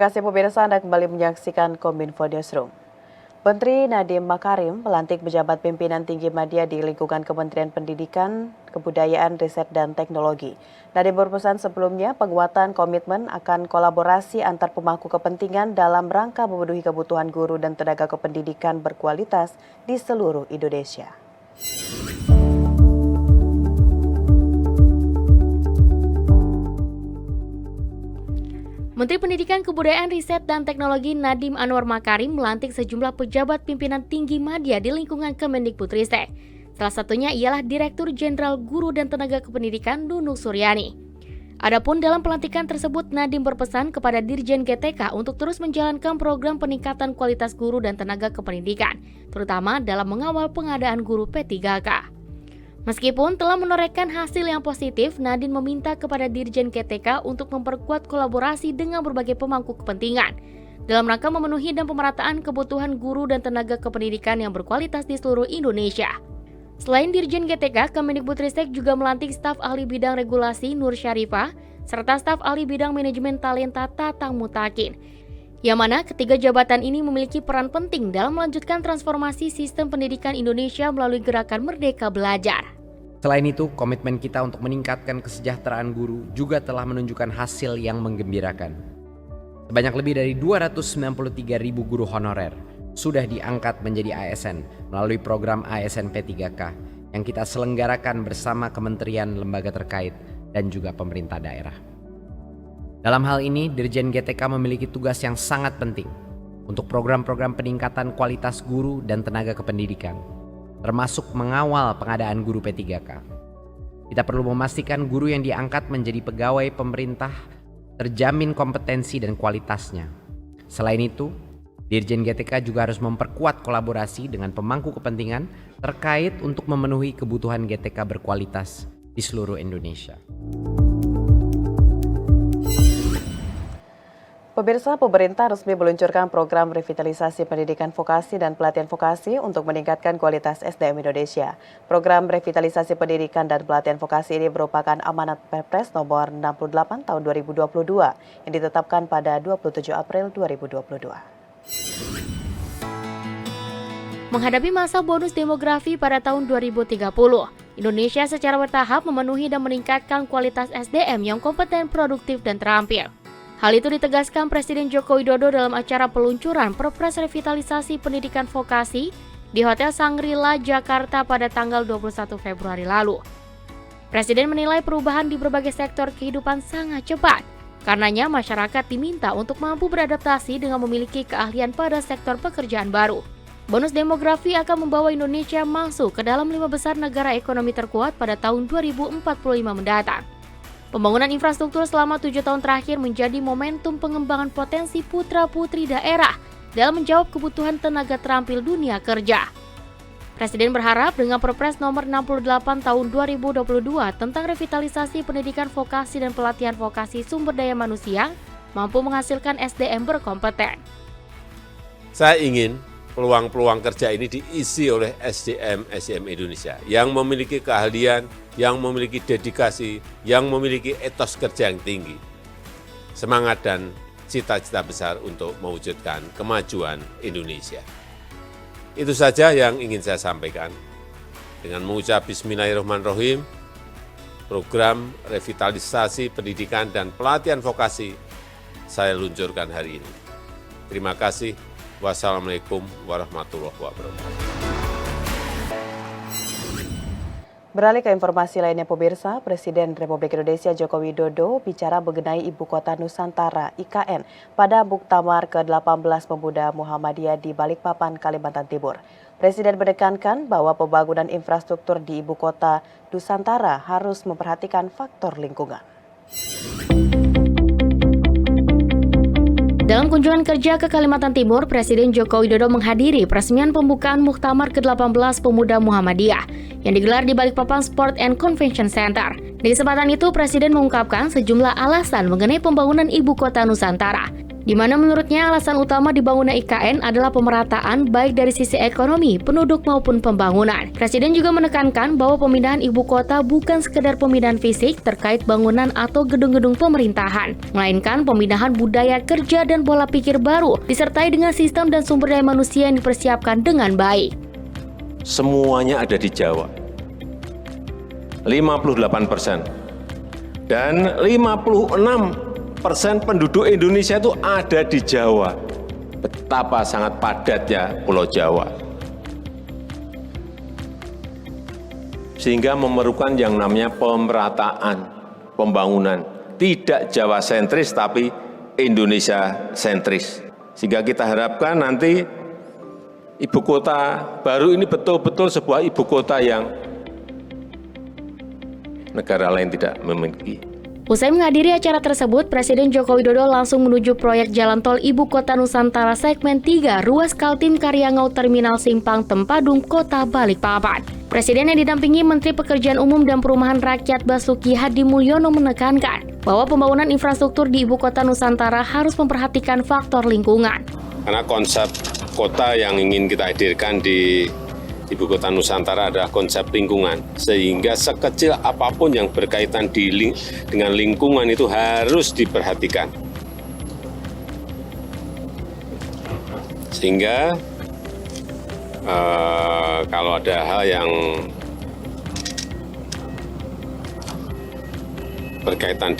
kasih pemirsa, Anda kembali menyaksikan Kominfo Newsroom. Menteri Nadiem Makarim melantik pejabat pimpinan tinggi media di lingkungan Kementerian Pendidikan, Kebudayaan, Riset, dan Teknologi. Nadiem berpesan sebelumnya penguatan komitmen akan kolaborasi antar pemangku kepentingan dalam rangka memenuhi kebutuhan guru dan tenaga kependidikan berkualitas di seluruh Indonesia. Menteri Pendidikan, Kebudayaan, Riset, dan Teknologi Nadiem Anwar Makarim melantik sejumlah pejabat pimpinan tinggi media di lingkungan Kemendikbudristek. Salah satunya ialah Direktur Jenderal Guru dan Tenaga Kependidikan Nunung Suryani. Adapun dalam pelantikan tersebut, Nadiem berpesan kepada Dirjen GTK untuk terus menjalankan program peningkatan kualitas guru dan tenaga kependidikan, terutama dalam mengawal pengadaan guru P3K. Meskipun telah menorehkan hasil yang positif, Nadiem meminta kepada Dirjen GTK untuk memperkuat kolaborasi dengan berbagai pemangku kepentingan dalam rangka memenuhi dan pemerataan kebutuhan guru dan tenaga kependidikan yang berkualitas di seluruh Indonesia. Selain Dirjen GTK, Kemendikbudristek juga melantik staf ahli bidang regulasi Nur Syarifah serta staf ahli bidang manajemen talenta Tatang Mutakin, yang mana ketiga jabatan ini memiliki peran penting dalam melanjutkan transformasi sistem pendidikan Indonesia melalui gerakan Merdeka Belajar. Selain itu, komitmen kita untuk meningkatkan kesejahteraan guru juga telah menunjukkan hasil yang menggembirakan. Sebanyak lebih dari 293.000 guru honorer sudah diangkat menjadi ASN melalui program ASN P3K yang kita selenggarakan bersama kementerian, lembaga terkait, dan juga pemerintah daerah. Dalam hal ini, Dirjen GTK memiliki tugas yang sangat penting untuk program-program peningkatan kualitas guru dan tenaga kependidikan, termasuk mengawal pengadaan guru P3K. Kita perlu memastikan guru yang diangkat menjadi pegawai pemerintah terjamin kompetensi dan kualitasnya. Selain itu, Dirjen GTK juga harus memperkuat kolaborasi dengan pemangku kepentingan terkait untuk memenuhi kebutuhan GTK berkualitas di seluruh Indonesia. Pemirsa, pemerintah resmi meluncurkan program revitalisasi pendidikan vokasi dan pelatihan vokasi untuk meningkatkan kualitas SDM Indonesia. Program revitalisasi pendidikan dan pelatihan vokasi ini merupakan amanat Perpres nomor 68 tahun 2022 yang ditetapkan pada 27 April 2022. Menghadapi masa bonus demografi pada tahun 2030, Indonesia secara bertahap memenuhi dan meningkatkan kualitas SDM yang kompeten, produktif, dan terampil. Hal itu ditegaskan Presiden Joko Widodo dalam acara peluncuran Perpres Revitalisasi Pendidikan Vokasi di Hotel Shangri-La, Jakarta pada tanggal 21 Februari lalu. Presiden menilai perubahan di berbagai sektor kehidupan sangat cepat. Karenanya masyarakat diminta untuk mampu beradaptasi dengan memiliki keahlian pada sektor pekerjaan baru. Bonus demografi akan membawa Indonesia masuk ke dalam 5 besar negara ekonomi terkuat pada tahun 2045 mendatang. Pembangunan infrastruktur selama 7 tahun terakhir menjadi momentum pengembangan potensi putra-putri daerah dalam menjawab kebutuhan tenaga terampil dunia kerja. Presiden berharap dengan Perpres nomor 68 tahun 2022 tentang revitalisasi pendidikan vokasi dan pelatihan vokasi sumber daya manusia mampu menghasilkan SDM berkompeten. Saya ingin peluang-peluang kerja ini diisi oleh SDM Indonesia yang memiliki keahlian, yang memiliki dedikasi, yang memiliki etos kerja yang tinggi, semangat dan cita-cita besar untuk mewujudkan kemajuan Indonesia. Itu saja yang ingin saya sampaikan. Dengan mengucap Bismillahirrahmanirrahim, program revitalisasi pendidikan dan pelatihan vokasi saya luncurkan hari ini. Terima kasih. Wassalamualaikum warahmatullahi wabarakatuh. Beralih ke informasi lainnya, pemirsa, Presiden Republik Indonesia Joko Widodo bicara mengenai Ibu Kota Nusantara (IKN) pada Muktamar ke-18 Pemuda Muhammadiyah di Balikpapan, Kalimantan Timur. Presiden menekankan bahwa pembangunan infrastruktur di Ibu Kota Nusantara harus memperhatikan faktor lingkungan. Dalam kunjungan kerja ke Kalimantan Timur, Presiden Joko Widodo menghadiri peresmian pembukaan Muktamar ke-18 Pemuda Muhammadiyah yang digelar di Balikpapan Sport and Convention Center. Di kesempatan itu, Presiden mengungkapkan sejumlah alasan mengenai pembangunan Ibu Kota Nusantara, di mana menurutnya alasan utama dibangunnya IKN adalah pemerataan baik dari sisi ekonomi, penduduk maupun pembangunan. Presiden juga menekankan bahwa pemindahan ibu kota bukan sekedar pemindahan fisik terkait bangunan atau gedung-gedung pemerintahan, melainkan pemindahan budaya kerja dan pola pikir baru, disertai dengan sistem dan sumber daya manusia yang dipersiapkan dengan baik. Semuanya ada di Jawa, 58%, dan 56% penduduk Indonesia itu ada di Jawa. Betapa sangat padatnya Pulau Jawa. Sehingga memerlukan yang namanya pemerataan, pembangunan. Tidak Jawa sentris, tapi Indonesia sentris. Sehingga kita harapkan nanti ibu kota baru ini betul-betul sebuah ibu kota yang negara lain tidak memiliki. Usai menghadiri acara tersebut, Presiden Joko Widodo langsung menuju proyek Jalan Tol Ibu Kota Nusantara segmen 3 Ruas Kaltim Karyangau Terminal Simpang Tempadung, Kota Balikpapan. Presiden yang didampingi Menteri Pekerjaan Umum dan Perumahan Rakyat Basuki Hadi Mulyono menekankan bahwa pembangunan infrastruktur di Ibu Kota Nusantara harus memperhatikan faktor lingkungan. Karena konsep kota yang ingin kita hadirkan di Ibu Kota Nusantara adalah konsep lingkungan, sehingga sekecil apapun yang berkaitan dengan lingkungan itu harus diperhatikan. Sehingga kalau ada hal yang berkaitan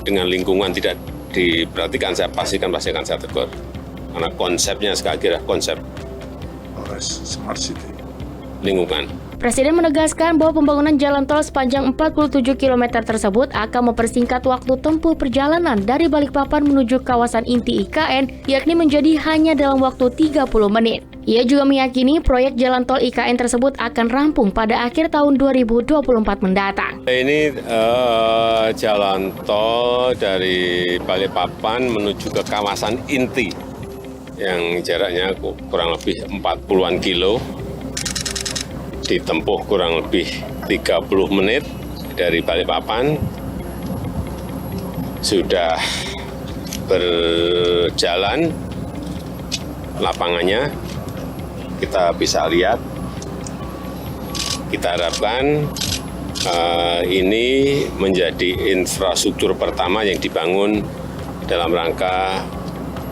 dengan lingkungan tidak diperhatikan, saya pastikan saya tegur. Karena konsepnya sekali lagi adalah konsep Smart City. Lingkungan. Presiden menegaskan bahwa pembangunan jalan tol sepanjang 47 km tersebut akan mempersingkat waktu tempuh perjalanan dari Balikpapan menuju kawasan inti IKN, yakni menjadi hanya dalam waktu 30 menit. Ia juga meyakini proyek jalan tol IKN tersebut akan rampung pada akhir tahun 2024 mendatang. Ini jalan tol dari Balikpapan menuju ke kawasan inti yang jaraknya kurang lebih 40-an kilo. Ditempuh kurang lebih 30 menit dari Balikpapan, sudah berjalan lapangannya, kita bisa lihat. Kita harapkan ini menjadi infrastruktur pertama yang dibangun dalam rangka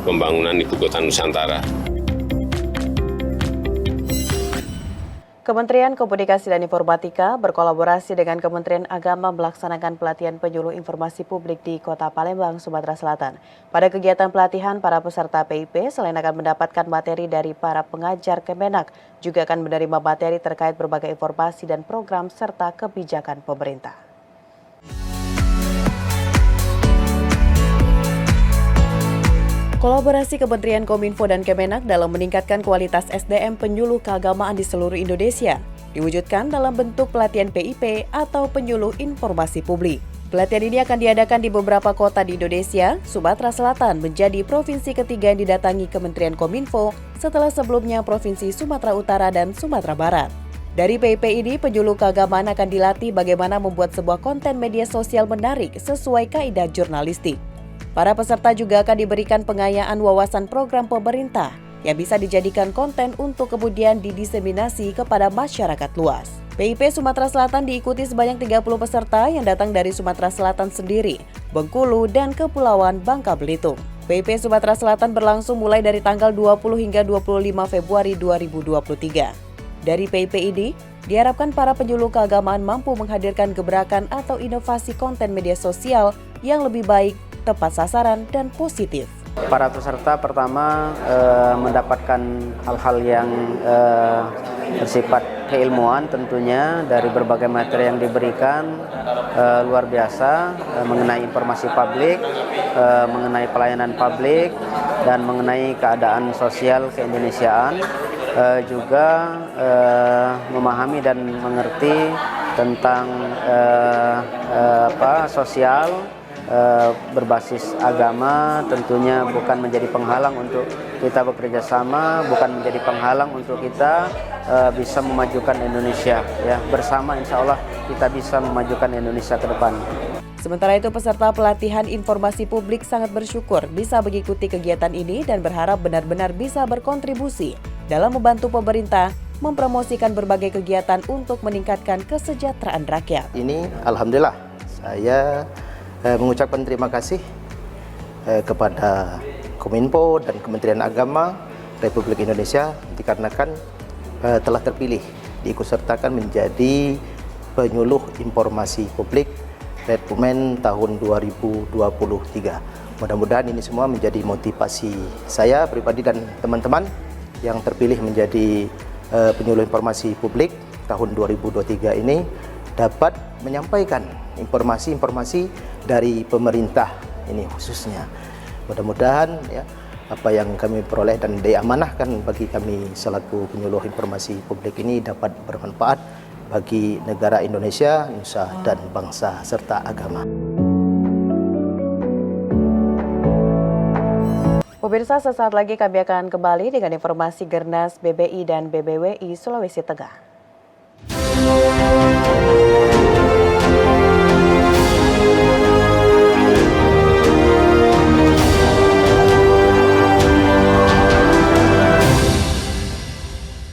pembangunan Ibu Kota Nusantara. Kementerian Komunikasi dan Informatika berkolaborasi dengan Kementerian Agama melaksanakan pelatihan penyuluh informasi publik di Kota Palembang, Sumatera Selatan. Pada kegiatan pelatihan, para peserta PIP selain akan mendapatkan materi dari para pengajar Kemenak, juga akan menerima materi terkait berbagai informasi dan program serta kebijakan pemerintah. Kolaborasi Kementerian Kominfo dan Kemenak dalam meningkatkan kualitas SDM penyuluh keagamaan di seluruh Indonesia diwujudkan dalam bentuk pelatihan PIP atau penyuluh informasi publik. Pelatihan ini akan diadakan di beberapa kota di Indonesia. Sumatera Selatan menjadi provinsi ketiga yang didatangi Kementerian Kominfo setelah sebelumnya Provinsi Sumatera Utara dan Sumatera Barat. Dari PIP ini, penyuluh keagamaan akan dilatih bagaimana membuat sebuah konten media sosial menarik sesuai kaidah jurnalistik. Para peserta juga akan diberikan pengayaan wawasan program pemerintah yang bisa dijadikan konten untuk kemudian didiseminasi kepada masyarakat luas. PIP Sumatera Selatan diikuti sebanyak 30 peserta yang datang dari Sumatera Selatan sendiri, Bengkulu, dan Kepulauan Bangka Belitung. PIP Sumatera Selatan berlangsung mulai dari tanggal 20 hingga 25 Februari 2023. Dari PIP ini, diharapkan para penyuluh keagamaan mampu menghadirkan gebrakan atau inovasi konten media sosial yang lebih baik, tepat sasaran, dan positif. Para peserta pertama mendapatkan hal-hal yang bersifat keilmuan tentunya dari berbagai materi yang diberikan luar biasa mengenai informasi publik, mengenai pelayanan publik, dan mengenai keadaan sosial keindonesiaan, juga memahami dan mengerti tentang sosial berbasis agama, tentunya bukan menjadi penghalang untuk kita bekerja sama, bukan menjadi penghalang untuk kita bisa memajukan Indonesia. Ya, bersama insya Allah kita bisa memajukan Indonesia ke depan. Sementara itu, peserta pelatihan informasi publik sangat bersyukur bisa mengikuti kegiatan ini dan berharap benar-benar bisa berkontribusi dalam membantu pemerintah mempromosikan berbagai kegiatan untuk meningkatkan kesejahteraan rakyat. Ini alhamdulillah saya mengucapkan terima kasih kepada Kominfo dan Kementerian Agama Republik Indonesia dikarenakan telah terpilih diikutsertakan menjadi penyuluh informasi publik Redwomen tahun 2023. Mudah-mudahan ini semua menjadi motivasi saya pribadi dan teman-teman yang terpilih menjadi penyuluh informasi publik tahun 2023 ini dapat menyampaikan informasi-informasi dari pemerintah ini khususnya. Mudah-mudahan ya apa yang kami peroleh dan diamanahkan bagi kami selaku penyuluh informasi publik ini dapat bermanfaat bagi negara Indonesia, nusa dan bangsa serta agama. Pemirsa, sesaat lagi kami akan kembali dengan informasi Gernas BBI dan BBWI Sulawesi Tengah.